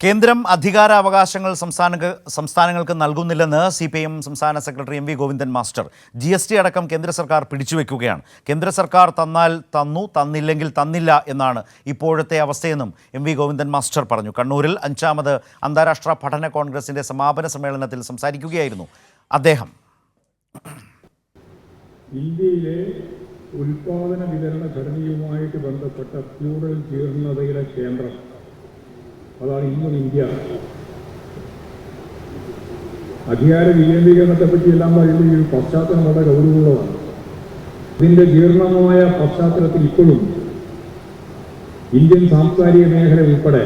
കേന്ദ്രം അധികാരാവകാശങ്ങൾ സംസ്ഥാനങ്ങൾക്ക് നൽകുന്നില്ലെന്ന് CPIM സംസ്ഥാന secretary MV Govindan master. GST അടക്കം കേന്ദ്ര സർക്കാർ പിടിച്ചുവെക്കുകയാണ്. കേന്ദ്ര സർക്കാർ തന്നാൽ തന്നു, തന്നില്ലെങ്കിൽ തന്നില്ല എന്നാണ് ഇപ്പോഴത്തെ അവസ്ഥയെന്നും MV ഗോവിന്ദൻ മാസ്റ്റർ പറഞ്ഞു. കണ്ണൂരിൽ 5ാമത് അന്താരാഷ്ട്ര പഠന കോൺഗ്രസിന്റെ സമാപന സമ്മേളനത്തിൽ സംസാരിക്കുകയായിരുന്നു അദ്ദേഹം. ഇന്ത്യയിലെ ഉൽപാദന വിതരണ ഘടനയുമായിട്ട് ബന്ധപ്പെട്ട ഫ്യൂഡൽ ജീർണതയുടെ കേന്ദ്രം അതാണ് ഇന്നും ഇന്ത്യ. അധികാര വികേന്ദ്രീകരണത്തെപ്പറ്റി എല്ലാം പറയുന്ന ഈ പശ്ചാത്തലം വളരെ ഗൗരവമുള്ളതാണ്. ഇതിൻ്റെ ജീർണമായ പശ്ചാത്തലത്തിൽ ഇപ്പോഴും ഇന്ത്യൻ സാംസ്കാരിക മേഖല ഉൾപ്പെടെ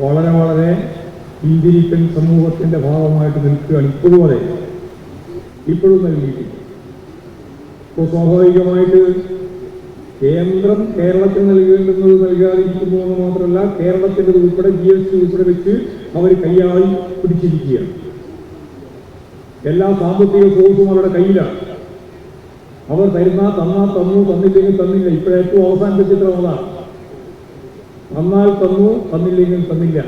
വളരെ ഇന്ത്യൻ സമൂഹത്തിൻ്റെ ഭാഗമായിട്ട് നിൽക്കുകയാണ്. ഇപ്പോഴും നൽകിയിട്ടില്ല. ഇപ്പോൾ സ്വാഭാവികമായിട്ട് കേന്ദ്രം കേരളത്തിന് നൽകേണ്ടുന്നത് നൽകാതിരിക്കുന്നു എന്ന് മാത്രമല്ല, കേരളത്തിൻ്റെ ഉൾപ്പെടെ GST ഉൾപ്പെടെ വെച്ച് അവർ കൈയാളി പിടിച്ചിരിക്കുകയാണ്. എല്ലാ സാമ്പത്തിക സോഴ്സും അവരുടെ കയ്യിലാണ്. അവർ തന്നാൽ തന്നു, തന്നില്ലെങ്കിൽ തന്നില്ല. ഇപ്പോഴേറ്റവും അവസാനത്തെ ചിത്രം അതാണ്. തന്നാൽ തന്നു, തന്നില്ലെങ്കിൽ തന്നില്ല.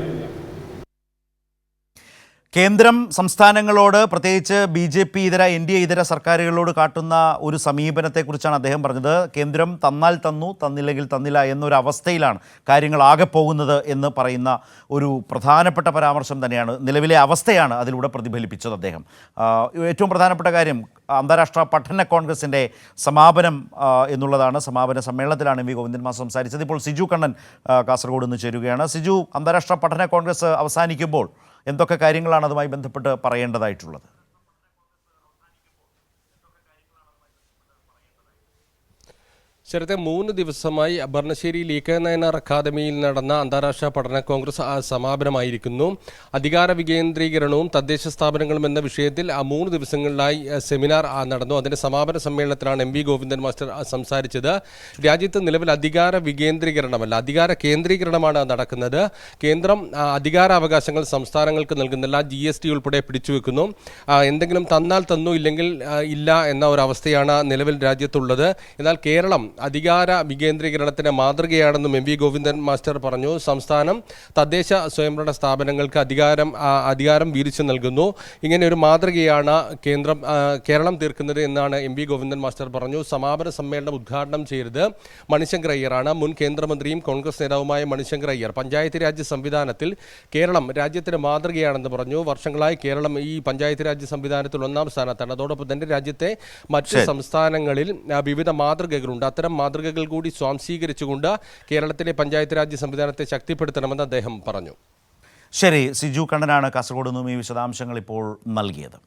കേന്ദ്രം സംസ്ഥാനങ്ങളോട്, പ്രത്യേകിച്ച് BJP ഇതര NDA ഇതര സർക്കാരുകളോട് കാട്ടുന്ന ഒരു സമീപനത്തെക്കുറിച്ചാണ് അദ്ദേഹം പറഞ്ഞത്. കേന്ദ്രം തന്നാൽ തന്നു, തന്നില്ലെങ്കിൽ തന്നില്ല എന്നൊരു അവസ്ഥയിലാണ് കാര്യങ്ങൾ ആകെ പോകുന്നത് എന്ന് പറയുന്ന ഒരു പ്രധാനപ്പെട്ട പരാമർശം തന്നെയാണ്, നിലവിലെ അവസ്ഥയാണ് അതിലൂടെ പ്രതിഫലിപ്പിച്ചത് അദ്ദേഹം. ഏറ്റവും പ്രധാനപ്പെട്ട കാര്യം അന്താരാഷ്ട്ര പഠന കോൺഗ്രസിൻ്റെ സമാപനം എന്നുള്ളതാണ്. സമാപന സമ്മേളനത്തിലാണ് MV ഗോവിന്ദൻ മാസ്റ്റർ സംസാരിച്ചത്. ഇപ്പോൾ സിജു കണ്ണൻ കാസർഗോഡ് നിന്ന് ചേരുകയാണ്. സിജു, അന്താരാഷ്ട്ര പഠന കോൺഗ്രസ് അവസാനിക്കുമ്പോൾ എന്തൊക്കെ കാര്യങ്ങളാണ് അതുമായി ബന്ധപ്പെട്ട് പറയേണ്ടതായിട്ടുള്ളത്? ശരത്തെ 3 ദിവസമായി ഭരണശ്ശേരി ലീക നയനാർ അക്കാദമിയിൽ നടന്ന അന്താരാഷ്ട്ര പഠന കോൺഗ്രസ് സമാപനമായിരിക്കുന്നു. അധികാര വികേന്ദ്രീകരണവും തദ്ദേശ സ്ഥാപനങ്ങളും എന്ന വിഷയത്തിൽ 3 ദിവസങ്ങളിലായി സെമിനാർ നടന്നു. അതിന്റെ സമാപന സമ്മേളനത്തിലാണ് MV ഗോവിന്ദൻ മാസ്റ്റർ സംസാരിച്ചത്. രാജ്യത്ത് നിലവിൽ അധികാര വികേന്ദ്രീകരണമല്ല, അധികാര കേന്ദ്രീകരണമാണ് നടക്കുന്നത്. കേന്ദ്രം അധികാരാവകാശങ്ങൾ സംസ്ഥാനങ്ങൾക്ക് നൽകുന്നില്ല, GST ഉൾപ്പെടെ പിടിച്ചുവെക്കുന്നു. എന്തെങ്കിലും തന്നാൽ തന്നു, ഇല്ലെങ്കിൽ ഇല്ല എന്ന ഒരു അവസ്ഥയാണ് നിലവിൽ രാജ്യത്തുള്ളത്. എന്നാൽ കേരളം അധികാര വികേന്ദ്രീകരണത്തിന് മാതൃകയാണെന്നും MV ഗോവിന്ദൻ മാസ്റ്റർ പറഞ്ഞു. സംസ്ഥാനം തദ്ദേശ സ്വയംഭരണ സ്ഥാപനങ്ങൾക്ക് അധികാരം വീതിച്ചു നൽകുന്നു. ഇങ്ങനെ ഒരു മാതൃകയാണ് കേരളം തീർക്കുന്നത് എന്നാണ് MV ഗോവിന്ദൻ മാസ്റ്റർ പറഞ്ഞു. സമാപന സമ്മേളനം ഉദ്ഘാടനം ചെയ്തത് മണിശങ്കർ അയ്യറാണ്. മുൻ കേന്ദ്രമന്ത്രിയും കോൺഗ്രസ് നേതാവുമായ മണിശങ്കർ അയ്യർ പഞ്ചായത്ത് രാജ് സംവിധാനത്തിൽ കേരളം രാജ്യത്തിന് മാതൃകയാണെന്ന് പറഞ്ഞു. വർഷങ്ങളായി കേരളം ഈ പഞ്ചായത്ത് രാജ് സംവിധാനത്തിൽ 1ാം സ്ഥാനത്താണ്. അതോടൊപ്പം തന്നെ രാജ്യത്തെ മറ്റ് സംസ്ഥാനങ്ങളിൽ വിവിധ മാതൃകകളുണ്ട്. അത്തരം മാതൃകകൾ കൂടി സ്വാംശീകരിച്ചുകൊണ്ട് കേരളത്തിലെ പഞ്ചായത്ത് രാജ് സംവിധാനത്തെ ശക്തിപ്പെടുത്തണമെന്ന് അദ്ദേഹം പറഞ്ഞു. ശരി, സിജു കണ്ണനാണ് കാസർഗോഡ് നിന്നും ഈ വിശദാംശങ്ങൾ ഇപ്പോൾ നൽകിയത്.